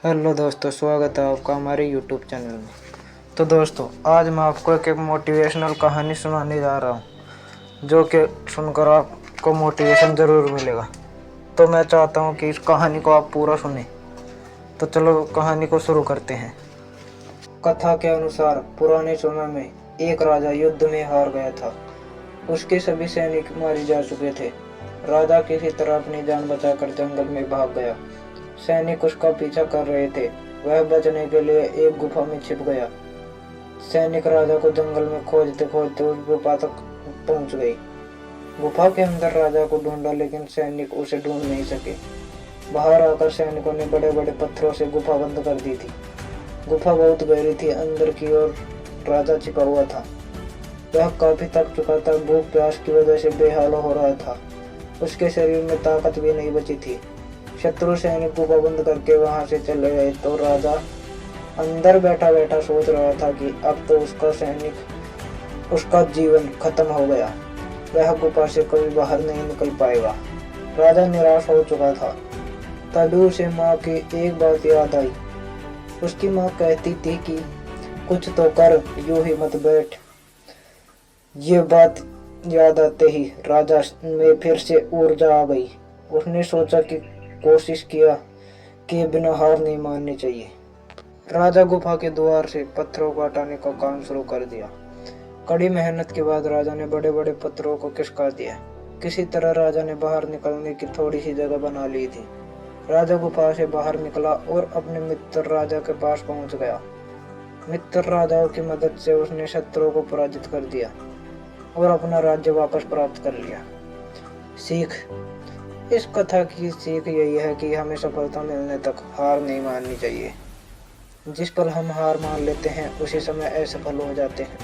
Hello दोस्तों, स्वागत है आपका हमारे यूट्यूब चैनल में। तो दोस्तों, आज मैं आपको एक मोटिवेशनल कहानी सुनाने जा रहा हूँ, जो कि सुनकर आपको मोटिवेशन ज़रूर मिलेगा। तो मैं चाहता हूँ कि इस कहानी को आप पूरा सुने। तो चलो कहानी को शुरू करते हैं। कथा के अनुसार पुराने समय में एक राजा युद्ध में हार गया था। उसके सभी सैनिक मारे जा चुके थे। राजा किसी तरह अपनी जान बचाकर जंगल में भाग गया। सैनिक उसका पीछा कर रहे थे। वह बचने के लिए एक गुफा में छिप गया। सैनिक राजा को जंगल में खोजते खोजते उस गुफा तक पहुंच गई। गुफा के अंदर राजा को ढूंढा, लेकिन सैनिक उसे ढूंढ नहीं सके। बाहर आकर सैनिकों ने बड़े बड़े पत्थरों से गुफा बंद कर दी थी। गुफा बहुत गहरी थी। अंदर की ओर राजा छिपा हुआ था। वह काफी थक चुका था। भूख प्यास की वजह से बेहाल हो रहा था। उसके शरीर में ताकत भी नहीं बची थी। शत्रु सैनिक गुफा बंद करके वहां से चले गए तो राजा अंदर बैठा बैठा सोच रहा था कि अब तो उसका जीवन खत्म हो गया। वह गुफा से कभी बाहर नहीं निकल पाएगा। राजा निराश हो चुका था। तभी उसे माँ की एक बात याद आई। उसकी माँ कहती थी कि कुछ तो कर, यूं ही मत बैठ। ये बात याद आते ही राजा में फिर से ऊर्जा आ गई। उसने सोचा कि कोशिश किया कि बिना हार नहीं माननी चाहिए। राजा गुफा के द्वार से पत्थरों को हटाने का काम शुरू कर दिया। कड़ी मेहनत के बाद राजा ने बड़े बड़े पत्थरों को खिसका दिया। किसी तरह राजा ने बाहर निकलने की थोड़ी सी जगह बना ली थी। राजा गुफा से बाहर निकला और अपने मित्र राजा के पास पहुंच गया। मित्र राजाओं की मदद से उसने शत्रुओं को पराजित कर दिया और अपना राज्य वापस प्राप्त कर लिया। सीख: इस कथा की सीख यही है कि हमें सफलता मिलने तक हार नहीं माननी चाहिए। जिस पल हम हार मान लेते हैं उसी समय असफल हो जाते हैं।